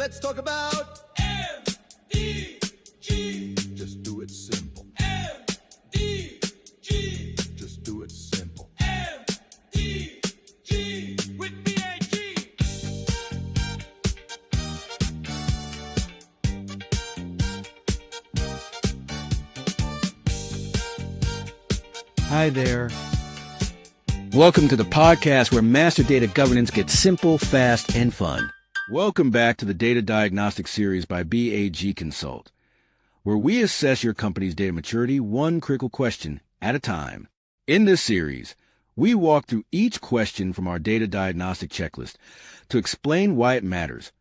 Let's talk about MDG. Just do it simple. MDG. Just do it simple. MDG with BAG. Hi there. Welcome to the podcast where master data governance gets simple, fast, and fun. Welcome back to the Data Diagnostic Series by BAG Consult, where we assess your company's data maturity one critical question at a time. In this series, we walk through each question from our data diagnostic checklist to explain why it matters,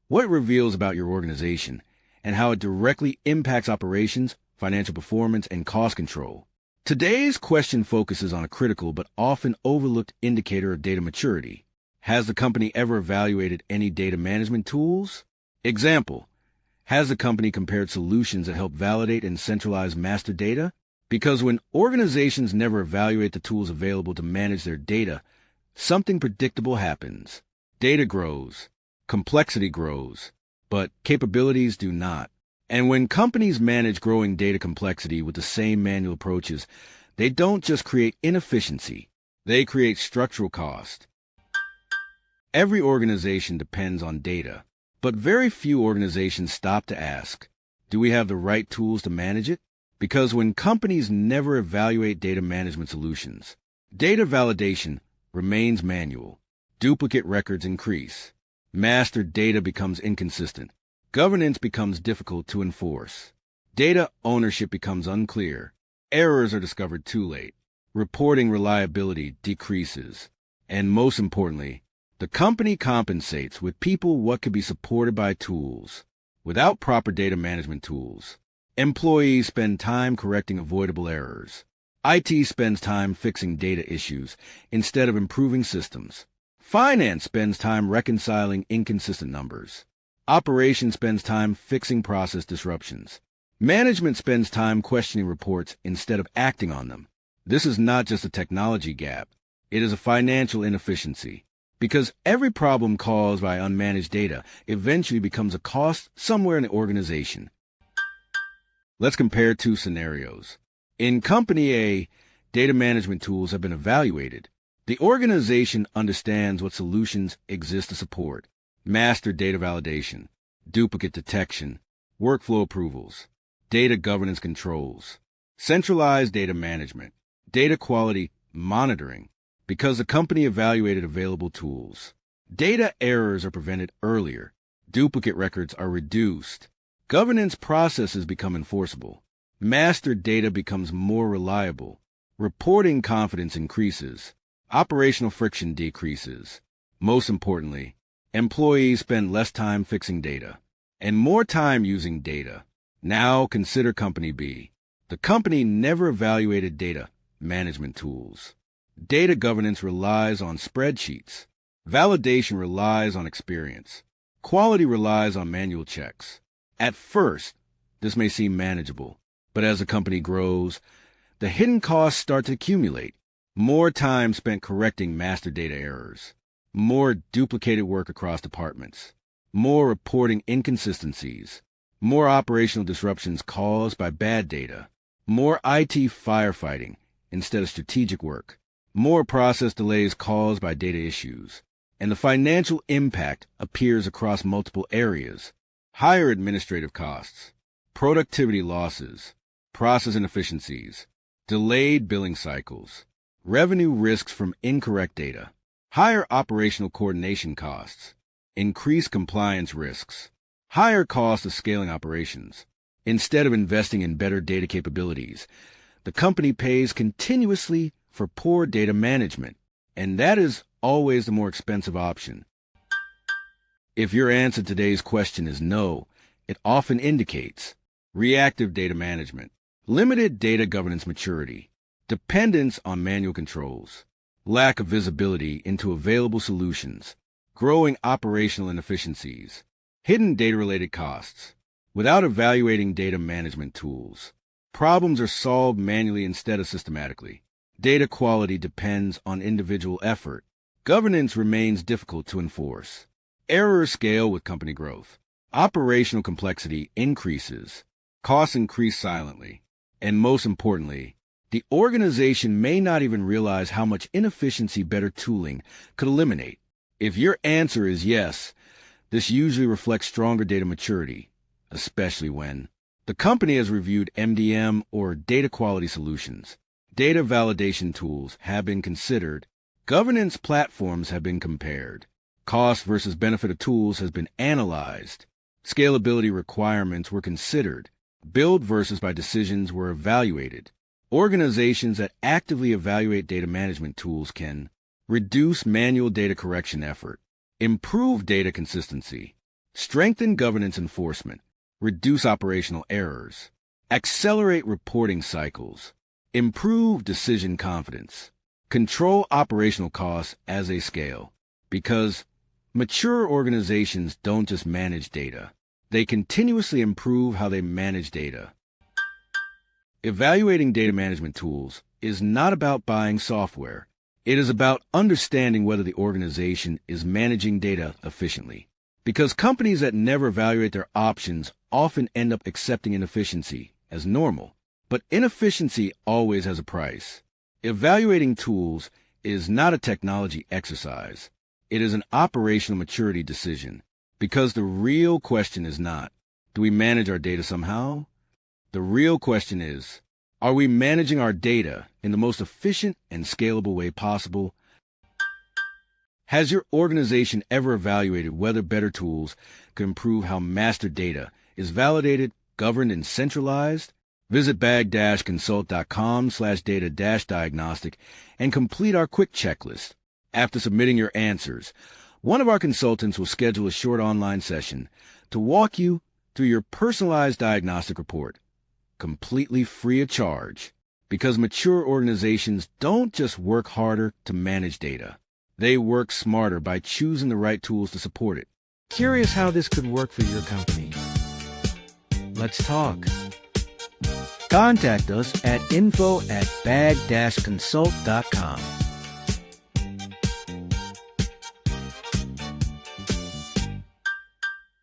what it reveals about your organization, and how it directly impacts operations, financial performance, and cost control. Today's question focuses on a critical but often overlooked indicator of data maturity. Has the company ever evaluated any data management tools? Example, has the company compared solutions that help validate and centralize master data? Because when organizations never evaluate the tools available to manage their data, something predictable happens. Data grows, complexity grows, but capabilities do not. And when companies manage growing data complexity with the same manual approaches, they don't just create inefficiency, they create structural cost. Every organization depends on data, but very few organizations stop to ask, do we have the right tools to manage it? Because when companies never evaluate data management solutions, data validation remains manual, duplicate records increase, master data becomes inconsistent, governance becomes difficult to enforce. Data ownership becomes unclear. Errors are discovered too late. Reporting reliability decreases. And most importantly, the company compensates with people what could be supported by tools. Without proper data management tools, employees spend time correcting avoidable errors. IT spends time fixing data issues instead of improving systems. Finance spends time reconciling inconsistent numbers. Operations spends time fixing process disruptions. Management spends time questioning reports instead of acting on them. This is not just a technology gap. It is a financial inefficiency. Because every problem caused by unmanaged data eventually becomes a cost somewhere in the organization. Let's compare two scenarios. In Company A, data management tools have been evaluated. The organization understands what solutions exist to support. Master data validation, duplicate detection, workflow approvals, data governance controls, centralized data management, data quality monitoring, because the company evaluated available tools. Data errors are prevented earlier, duplicate records are reduced, governance processes become enforceable, master data becomes more reliable, reporting confidence increases, operational friction decreases. Most importantly, employees spend less time fixing data and more time using data. Now consider Company B. The company never evaluated data management tools. Data governance relies on spreadsheets. Validation relies on experience. Quality relies on manual checks. At first, this may seem manageable, but as the company grows, the hidden costs start to accumulate. More time spent correcting master data errors. More duplicated work across departments, more reporting inconsistencies, more operational disruptions caused by bad data, more IT firefighting instead of strategic work, more process delays caused by data issues, and the financial impact appears across multiple areas. Higher administrative costs, productivity losses, process inefficiencies, delayed billing cycles, revenue risks from incorrect data, higher operational coordination costs, increased compliance risks, higher costs of scaling operations. Instead of investing in better data capabilities, the company pays continuously for poor data management, and that is always the more expensive option. If your answer to today's question is no, it often indicates reactive data management, limited data governance maturity, dependence on manual controls, lack of visibility into available solutions, growing operational inefficiencies, hidden data-related costs. Without evaluating data management tools, problems are solved manually instead of systematically. Data quality depends on individual effort. Governance remains difficult to enforce. Errors scale with company growth. Operational complexity increases, costs increase silently, and most importantly, the organization may not even realize how much inefficiency better tooling could eliminate. If your answer is yes, this usually reflects stronger data maturity, especially when the company has reviewed MDM or data quality solutions, data validation tools have been considered, governance platforms have been compared, cost versus benefit of tools has been analyzed, scalability requirements were considered, build versus buy decisions were evaluated. Organizations that actively evaluate data management tools can reduce manual data correction effort, improve data consistency, strengthen governance enforcement, reduce operational errors, accelerate reporting cycles, improve decision confidence, control operational costs as they scale. Because mature organizations don't just manage data, they continuously improve how they manage data. Evaluating data management tools is not about buying software. It is about understanding whether the organization is managing data efficiently. Because companies that never evaluate their options often end up accepting inefficiency as normal. But inefficiency always has a price. Evaluating tools is not a technology exercise. It is an operational maturity decision. Because the real question is not, do we manage our data somehow? The real question is, are we managing our data in the most efficient and scalable way possible? Has your organization ever evaluated whether better tools can improve how master data is validated, governed, and centralized? Visit bag-consult.com/data-diagnostic and complete our quick checklist. After submitting your answers, one of our consultants will schedule a short online session to walk you through your personalized diagnostic report, completely free of charge. Because mature organizations don't just work harder to manage data. They work smarter by choosing the right tools to support it. Curious how this could work for your company? Let's talk. Contact us at info@bag-consult.com.